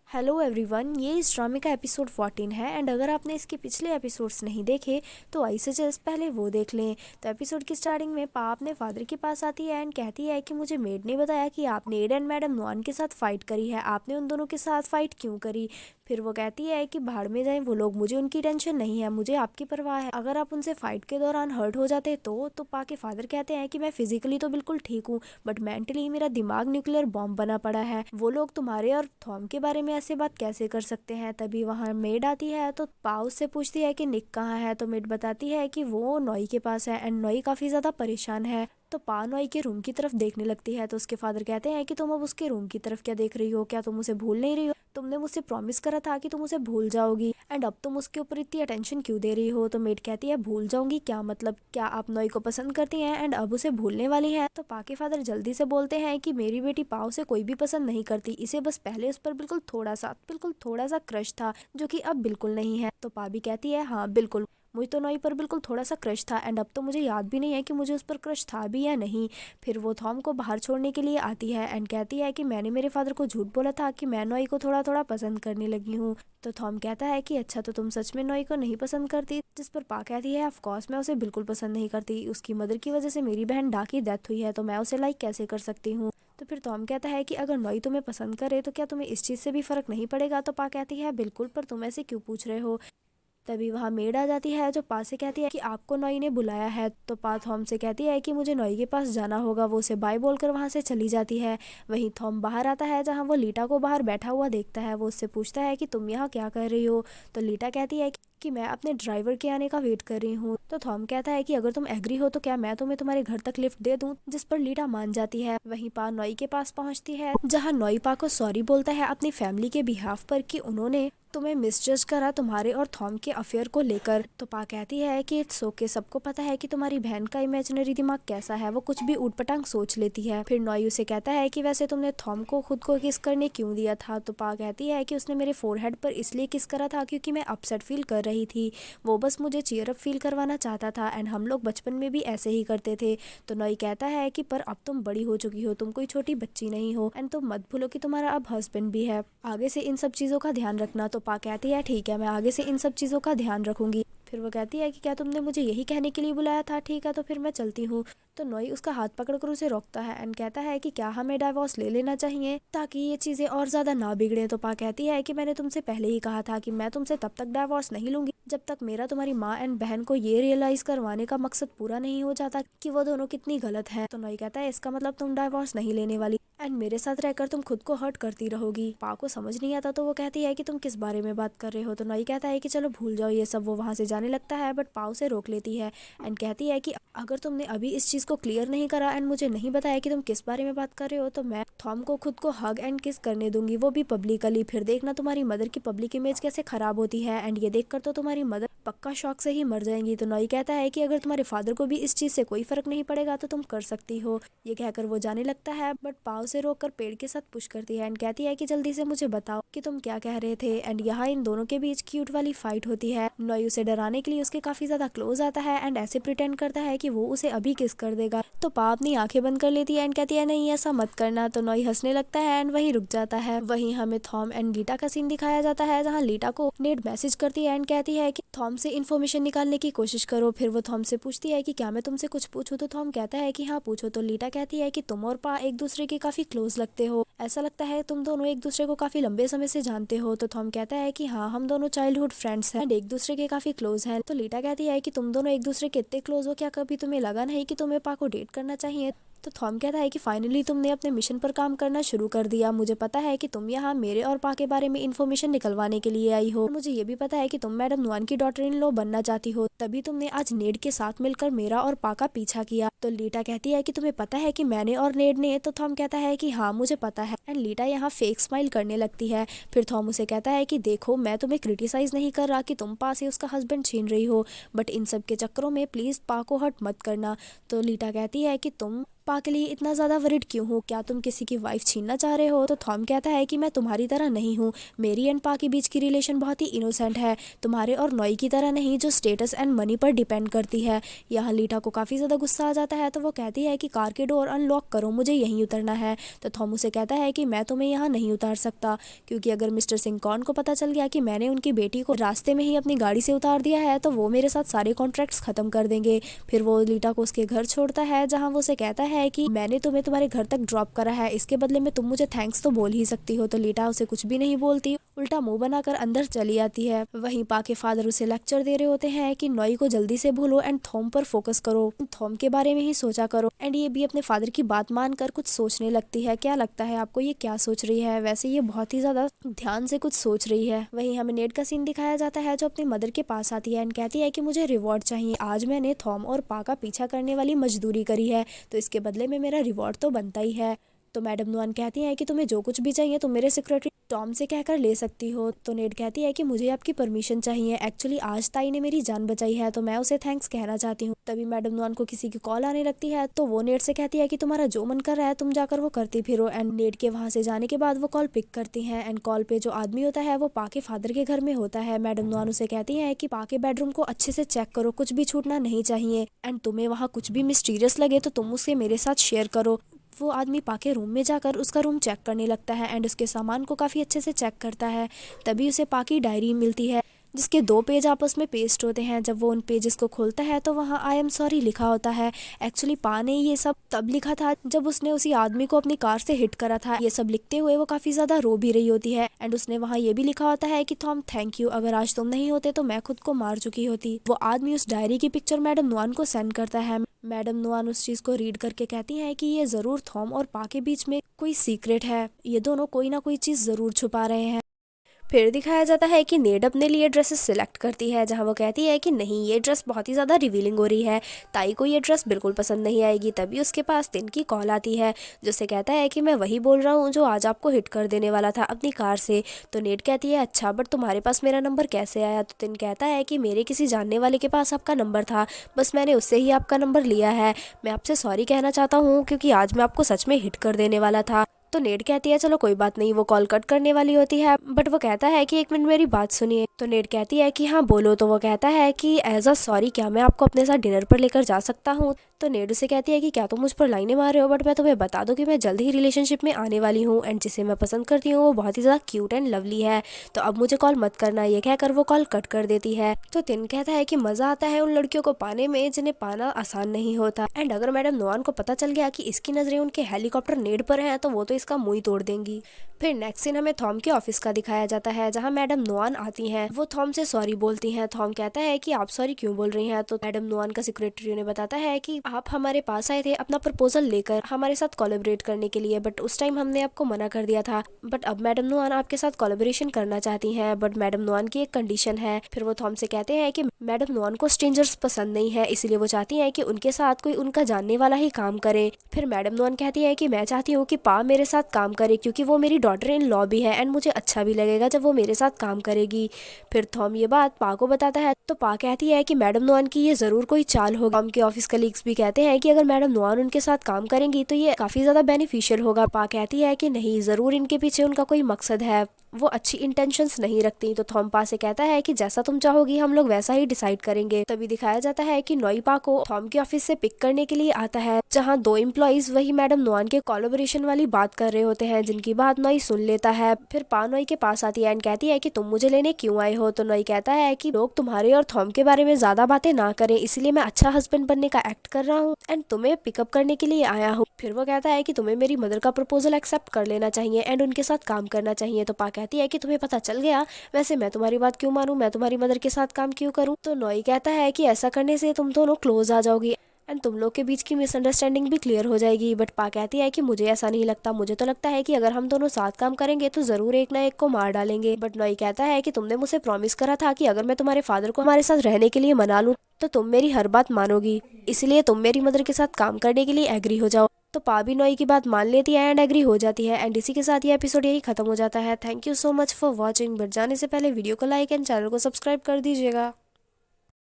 Hello everyone, ये इस ड्रामे का एपिसोड 14 है एंड अगर आपने इसके पिछले एपिसोड्स नहीं देखे तो आई सजेस्ट पहले वो देख लें। तो एपिसोड की स्टार्टिंग में पा अपने फादर के पास आती है एंड कहती है कि मुझे मेड ने बताया कि आपने एड एंड मैडम नुआन के साथ फाइट करी है, आपने उन दोनों के साथ फाइट क्यों करी। फिर वो कहती है कि भाड़ में जाएं वो लोग, मुझे उनकी टेंशन नहीं है, मुझे आपकी परवाह है, अगर आप उनसे फाइट के दौरान हर्ट हो जाते तो पा के फादर कहते हैं कि मैं फिजिकली तो बिल्कुल ठीक हूँ बट मेंटली मेरा दिमाग न्यूक्लियर बॉम्ब बना पड़ा है, वो लोग तुम्हारे और थॉम के बारे में ऐसे बात कैसे कर सकते हैं। तभी वहाँ मेड आती है तो पा उससे पूछती है कि निक कहाँ है, तो मेड बताती है कि वो नॉई के पास है एंड नॉई काफी ज्यादा परेशान है। तो पा नॉई के रूम की तरफ देखने लगती है तो उसके फादर कहते हैं कि तुम अब उसके रूम की तरफ क्या देख रही हो, क्या तुम उसे भूल नहीं रही हो, तुमने मुझसे प्रॉमिस करा था कि तुम उसे भूल जाओगी एंड अब तुम उसके ऊपर इतनी अटेंशन क्यों दे रही हो। तो मेड कहती है भूल जाऊंगी क्या मतलब, क्या आप नॉई को पसंद करती हैं एंड अब उसे भूलने वाली हैं। तो पा के फादर जल्दी से बोलते हैं कि मेरी बेटी पा उसे कोई भी पसंद नहीं करती, इसे बस पहले उस पर बिल्कुल थोड़ा सा क्रश था जो कि अब बिल्कुल नहीं है। तो पा भी कहती है हाँ बिल्कुल, मुझे तो नॉई पर बिल्कुल थोड़ा सा क्रश था एंड अब तो मुझे याद भी नहीं है कि मुझे उस पर क्रश था भी या नहीं। फिर वो थॉम को बाहर छोड़ने के लिए आती है एंड कहती है कि मैंने मेरे फादर को झूठ बोला था कि मैं नॉई को थोड़ा थोड़ा पसंद करने लगी हूँ। तो थॉम कहता है कि अच्छा तो तुम सच में नॉई को नहीं पसंद करती, जिस पर पा कहती है ऑफ कोर्स मैं उसे बिल्कुल पसंद नहीं करती, उसकी मदर की वजह से मेरी बहन डा की डेथ हुई है तो मैं उसे लाइक कैसे कर सकती हूँ। तो फिर टॉम कहता है कि अगर नॉई तुम्हें पसंद करे तो क्या तुम्हें इस चीज़ से भी फर्क नहीं पड़ेगा। तो पा कहती है बिल्कुल, पर तुम ऐसे क्यों पूछ रहे हो। तभी वहाँ मेड आ जाती है जो पा से कहती है कि आपको नॉई ने बुलाया है। तो पा थॉम से कहती है कि मुझे नॉई के पास जाना होगा, वो उसे बाय बोलकर वहाँ से चली जाती है। वहीं थॉम बाहर आता है जहाँ वो लीटा को बाहर बैठा हुआ देखता है, वो उससे पूछता है कि तुम यहाँ क्या कर रही हो। तो लीटा कहती है कि मैं अपने ड्राइवर के आने का वेट कर रही हूँ। तो थॉम कहता है कि अगर तुम एग्री हो तो क्या मैं तुम्हें तुम्हारे घर तक लिफ्ट दे दूँ, जिस पर लीटा मान जाती है। वहीं पा नॉई के पास पहुँचती है जहाँ नॉई पा को सॉरी बोलता है अपनी फैमिली के बिहाफ पर कि उन्होंने तुम्हें मिसजज करा तुम्हारे और थॉम के अफेयर को लेकर। तो पा कहती है कि इट्स ओके, सबको पता है कि तुम्हारी बहन का इमेजिनरी दिमाग कैसा है, वो कुछ भी ऊटपटांग सोच लेती है। फिर नॉई उसे कहता है कि वैसे तुमने थॉम को खुद को किस करने क्यों दिया था। तो पा कहती है कि उसने मेरे फोरहेड पर इसलिए किस करा था क्योंकि मैं अपसेट फील कर रही थी, वो बस मुझे चीयर अप फील करवाना चाहता था एंड हम लोग बचपन में भी ऐसे ही करते थे। तो नॉई कहता है कि पर अब तुम बड़ी हो चुकी हो, तुम कोई छोटी बच्ची नहीं हो एंड तुम मत भूलो कि तुम्हारा अब हस्बैंड भी है, आगे से इन सब चीज़ों का ध्यान रखना। तो पा कहती है ठीक है, मैं आगे से इन सब चीज़ों का ध्यान रखूंगी। फिर वो कहती है कि क्या तुमने मुझे यही कहने के लिए बुलाया था, ठीक है तो फिर मैं चलती हूँ। तो नॉई उसका हाथ पकड़कर उसे रोकता है एंड कहता है कि क्या हमें डाइवोर्स ले लेना चाहिए ताकि ये चीज़ें और ज़्यादा ना बिगड़े। तो पा कहती है कि मैंने तुमसे पहले ही कहा था कि मैं तुमसे तब तक डाइवोर्स नहीं लूंगी जब तक मेरा तुम्हारी माँ एंड बहन को ये रियलाइज करवाने का मकसद पूरा नहीं हो जाता कि वो दोनों कितनी गलत है। तो नॉई कहता है इसका मतलब तुम डाइवोर्स नहीं लेने वाली एंड मेरे साथ रहकर तुम खुद को हर्ट करती रहोगी। पा को समझ नहीं आता तो वो कहती है कि तुम किस बारे में बात कर रहे हो। तो नॉई कहता है कि चलो भूल जाओ ये सब। वो वहाँ से जाने लगता है बट पा उसे रोक लेती है एंड कहती है कि अगर तुमने अभी इस चीज़ को क्लियर नहीं करा एंड मुझे नहीं बताया कि तुम किस बारे में बात कर रहे हो तो मैं थॉम को खुद को हग एंड किस करने दूंगी, वो भी पब्लिकली। फिर देखना तुम्हारी मदर की पब्लिक इमेज कैसे खराब होती है एंड ये देखकर तो तुम्हारी मदर पक्का शौक से ही मर जाएंगी। तो नॉई कहता है कि अगर तुम्हारे फादर को भी इस चीज़ से कोई फर्क नहीं पड़ेगा तो तुम कर सकती हो। ये कहकर वो जाने लगता है बट पाव से रोककर पेड़ के साथ पुश करती है एंड कहती है कि जल्दी से मुझे बताओ कि तुम क्या कह रहे थे। एंड यहाँ इन दोनों के बीच क्यूट वाली फाइट होती है। नॉई उसे डराने के लिए उसके काफी ज्यादा क्लोज आता है एंड ऐसे प्रिटेंड करता है कि वो उसे अभी किस कर देगा। तो पा अपनी आंखें बंद कर लेती है एंड कहती है नहीं ऐसा मत करना। तो नॉई हंसने लगता है एंड वहीं रुक जाता है। वहीं हमें थॉम एंड लीटा का सीन दिखाया जाता है जहाँ लीटा को नेड मैसेज करती है एंड कहती है कि थॉम से इन्फॉर्मेशन निकालने की कोशिश करो। फिर वो थॉम से पूछती है कि क्या मैं तुमसे कुछ पूछूं। तो थॉम कहता है कि हाँ पूछो। तो लीटा कहती है कि तुम और पा एक दूसरे के काफी क्लोज लगते हो, ऐसा लगता है तुम दोनों एक दूसरे को काफी लंबे समय से जानते हो। तो थॉम कहता है कि हाँ हम दोनों चाइल्डहुड फ्रेंड्स हैं एंड एक दूसरे के काफी क्लोज हैं। तो लीटा कहती है कि तुम दोनों एक दूसरे के इतने क्लोज हो, क्या कभी तुम्हें लगा नहीं कि तुम्हें पा को डेट करना चाहिए। तो थॉम कहता है कि फाइनली तुमने अपने मिशन पर काम करना शुरू कर दिया, मुझे पता है कि तुम यहाँ मेरे और पा के बारे में इन्फॉर्मेशन निकलवाने के लिए आई हो, मुझे ये भी पता है कि तुम मैडम नुआन की डॉटर इन लॉ बनना चाहती हो, तभी तुमने आज नेड के साथ मिलकर मेरा और पा का पीछा किया। तो लीटा कहती है कि तुम्हें पता है कि मैंने और नेड ने। तो थॉम कहता है कि हाँ मुझे पता है एंड लीटा यहाँ फेक स्माइल करने लगती है। फिर थॉम उसे कहता है कि देखो मैं तुम्हें क्रिटिसाइज नहीं कर रहा कि तुम पा से उसका हस्बैंड छीन रही हो, बट इन सब के चक्करों में प्लीज पा को हर्ट मत करना। तो लीटा कहती है कि तुम पा के लिए इतना ज़्यादा वरिड क्यों हो? क्या तुम किसी की वाइफ छीनना चाह रहे हो? तो थॉम कहता है कि मैं तुम्हारी तरह नहीं हूँ, मेरी एंड पा के बीच की रिलेशन बहुत ही इनोसेंट है, तुम्हारे और नॉई की तरह नहीं जो स्टेटस एंड मनी पर डिपेंड करती है। यहाँ लीटा को काफ़ी ज़्यादा गुस्सा आ जाता है, तो वो कहती है कि कार के डोर अनलॉक करो, मुझे यहीं उतरना है। तो थॉम उसे कहता है कि मैं तुम्हें यहाँ नहीं उतार सकता, क्योंकि अगर मिस्टर सिंह कॉर्न को पता चल गया कि मैंने उनकी बेटी को रास्ते में ही अपनी गाड़ी से उतार दिया है तो वो मेरे साथ सारे कॉन्ट्रैक्ट्स खत्म कर देंगे। फिर वो लीटा को उसके घर छोड़ता है, जहाँ वो उसे कहता है कि मैंने तुम्हें तुम्हारे घर तक ड्रॉप करा है, इसके बदले में तुम मुझे थैंक्स तो बोल ही सकती हो। तो लीटा उसे कुछ भी नहीं बोलती, उल्टा मुंह बनाकर अंदर चली आती है। वहीं पा के फादर उसे लेक्चर दे रहे होते हैं कि नॉई को जल्दी से भूलो एंड थॉम पर फोकस करो, थॉम के बारे में ही सोचा करो। एंड ये भी अपने फादर की बात मानकर कुछ सोचने लगती है। क्या लगता है आपको ये क्या सोच रही है? वैसे ये बहुत ही ज्यादा ध्यान से कुछ सोच रही है। वहीं हमें नेड का सीन दिखाया जाता है, जो अपनी मदर के पास आती है एंड कहती है कि मुझे रिवॉर्ड चाहिए, आज मैंने थॉम और पा का पीछा करने वाली मजदूरी करी है, तो इसके बदले में मेरा रिवॉर्ड तो बनता ही है। तो मैडम नुआन कहती है कि तुम्हें जो कुछ भी चाहिए तुम मेरे सेक्रेटरी टॉम से कहकर ले सकती हो। तो नेड कहती है कि मुझे आपकी परमिशन चाहिए, एक्चुअली आज ताई ने मेरी जान बचाई है तो मैं उसे थैंक्स कहना चाहती हूँ। तभी मैडम नुआन को किसी की कॉल आने लगती है, तो वो नेड से कहती है कि तुम्हारा जो मन कर रहा है तुम जाकर वो करती फिरो। एंड नेड के वहाँ से जाने के बाद वो कॉल पिक करती है एंड कॉल पे जो आदमी होता है वो पा के फादर के घर में होता है। मैडम नुआन उसे कहती है कि पा के बेडरूम को अच्छे से चेक करो, कुछ भी छूटना नहीं चाहिए, एंड तुम्हें वहाँ कुछ भी मिस्टीरियस लगे तो तुम उसे मेरे साथ शेयर करो। वो आदमी पाके रूम में जाकर उसका रूम चेक करने लगता है एंड उसके सामान को काफ़ी अच्छे से चेक करता है। तभी उसे पाकी डायरी मिलती है, जिसके 2 पेज आपस में पेस्ट होते हैं। जब वो उन पेजेस को खोलता है तो वहाँ आई एम सॉरी लिखा होता है। एक्चुअली पा ने ये सब तब लिखा था जब उसने उसी आदमी को अपनी कार से हिट करा था। ये सब लिखते हुए वो काफ़ी ज़्यादा रो भी रही होती है एंड उसने वहाँ ये भी लिखा होता है कि थॉम थैंक यू, अगर आज तुम नहीं होते तो मैं खुद को मार चुकी होती। वो आदमी उस डायरी की पिक्चर मैडम नुआन को सेंड करता है। मैडम नुआन उस चीज़ को रीड करके कहती है कि ये ज़रूर थॉम और पा के बीच में कोई सीक्रेट है, ये दोनों कोई ना कोई चीज़ ज़रूर छुपा रहे हैं। फिर दिखाया जाता है कि नेड अपने लिए ड्रेसेस सिलेक्ट करती है, जहां वो कहती है कि नहीं ये ड्रेस बहुत ही ज़्यादा रिवीलिंग हो रही है, ताई को ये ड्रेस बिल्कुल पसंद नहीं आएगी। तभी उसके पास तिन की कॉल आती है, जिससे कहता है कि मैं वही बोल रहा हूँ जो आज आपको हिट कर देने वाला था अपनी कार से। तो नेड कहती है अच्छा, बट तुम्हारे पास मेरा नंबर कैसे आया? तो तिन कहता है कि मेरे किसी जानने वाले के पास आपका नंबर था, बस मैंने उससे ही आपका नंबर लिया है। मैं आपसे सॉरी कहना चाहता हूँ क्योंकि आज मैं आपको सच में हिट कर देने वाला था। तो नेड कहती है चलो कोई बात नहीं। वो कॉल कट करने वाली होती है, बट वो कहता है कि 1 मिनट मेरी बात सुनिए। तो नेड कहती है कि हाँ बोलो। तो वो कहता है कि एज अ सॉरी क्या मैं आपको अपने साथ डिनर पर लेकर जा सकता हूँ? तो नेड उसे कहती है कि क्या तुम मुझ पर लाइनें मार रहे हो, बट मैं तुम्हें बता दूं कि मैं जल्द ही रिलेशनशिप में आने वाली हूँ एंड जिसे मैं पसंद करती हूँ वो बहुत ही ज़्यादा क्यूट एंड लवली है, तो अब मुझे कॉल मत करना। ये कहकर वो कॉल कट कर देती है। तो तिन कहता है कि मज़ा आता है उन लड़कियों को पाने में जिन्हें पाना आसान नहीं होता, एंड अगर मैडम नुआन को पता चल गया कि इसकी नज़रें उनके हेलीकॉप्टर नेड पर हैं तो वो तो इसका मुँह ही तोड़ देंगी। फिर नेक्स्ट सीन हमें थॉम के ऑफिस का दिखाया जाता है, जहाँ मैडम नुआन आती हैं। वो थॉम से सॉरी बोलती हैं। थॉम कहता है कि आप सॉरी क्यों बोल रही हैं? तो मैडम नुआन का सेक्रेटरी उन्हें बताता है कि आप हमारे पास आए थे अपना प्रपोजल लेकर हमारे साथ कोलैबोरेट करने के लिए, बट उस टाइम हमने आपको मना कर दिया था, बट अब मैडम नुआन आपके साथ कोलैबोरेशन करना चाहती हैं, बट मैडम नुआन की एक कंडीशन है। फिर वो थॉम से कहते हैं कि मैडम नुआन को स्ट्रेंजर्स पसंद नहीं है, इसलिए वो चाहती हैं कि उनके साथ कोई उनका जानने वाला ही काम करे। फिर मैडम नुआन कहती है कि मैं चाहती हूँ कि पा मेरे साथ काम करे, क्योंकि वो मेरी डॉटर इन लॉ भी है एंड मुझे अच्छा भी लगेगा जब वो मेरे साथ काम करेगी। फिर थॉम ये बात पा को बताता है, तो पा कहती है कि मैडम नुआन की ये जरूर कोई चाल होगी। थॉम के ऑफिस कलीग्स भी कहते हैं कि अगर मैडम नुआन उनके साथ काम करेंगी तो ये काफी ज्यादा बेनिफिशियल होगा। पा कहती है कि नहीं, जरूर इनके पीछे उनका कोई मकसद है, वो अच्छी इंटेंशंस नहीं रखती। तो थॉम पा से कहता है कि जैसा तुम चाहोगी हम लोग वैसा ही डिसाइड करेंगे। तभी दिखाया जाता है कि नॉई पा को थॉम के ऑफिस से पिक करने के लिए आता है, जहाँ 2 एम्प्लॉइज वही मैडम नुआन के कोलैबोरेशन वाली बात कर रहे होते हैं, जिनकी बात नॉई सुन लेता है। फिर पा नॉई के पास आती है एंड कहती है कि तुम मुझे लेने क्यों आए हो? तो नॉई कहता है कि लोग तुम्हारे और थॉम के बारे में ज्यादा बातें ना करें, इसलिए मैं अच्छा हस्बैंड बनने का एक्ट कर रहा हूँ एंड तुम्हें पिकअप करने के लिए आया हूँ। फिर वो कहता है कि तुम्हें मेरी मदर का प्रपोजल एक्सेप्ट कर लेना चाहिए एंड उनके साथ काम करना चाहिए। तो पा कहती है कि तुम्हें पता चल गया, वैसे मैं तुम्हारी बात क्यों मानूं, मैं तुम्हारी मदर के साथ काम क्यों करूं? तो नॉई कहता है कि ऐसा करने से तुम दोनों क्लोज आ जाओगी एंड तुम लोग के बीच की मिसअंडरस्टैंडिंग भी क्लियर हो जाएगी। बट पा कहती है कि मुझे ऐसा नहीं लगता, मुझे तो लगता है कि अगर हम दोनों साथ काम करेंगे तो जरूर एक ना एक को मार डालेंगे। बट नॉई कहता है कि तुमने मुझसे प्रॉमिस करा था कि अगर मैं तुम्हारे फादर को हमारे साथ रहने के लिए मना लूं तो तुम मेरी हर बात मानोगी, इसलिए तुम मेरी मदर के साथ काम करने के लिए एग्री हो जाओ। तो पा भी नॉई की बात मान लेती है एंड एग्री हो जाती है एंड इसी के साथ ये एपिसोड यही खत्म हो जाता है। Thank you so much for watching. But जाने से पहले वीडियो को लाइक एंड चैनल को सब्सक्राइब कर दीजिएगा।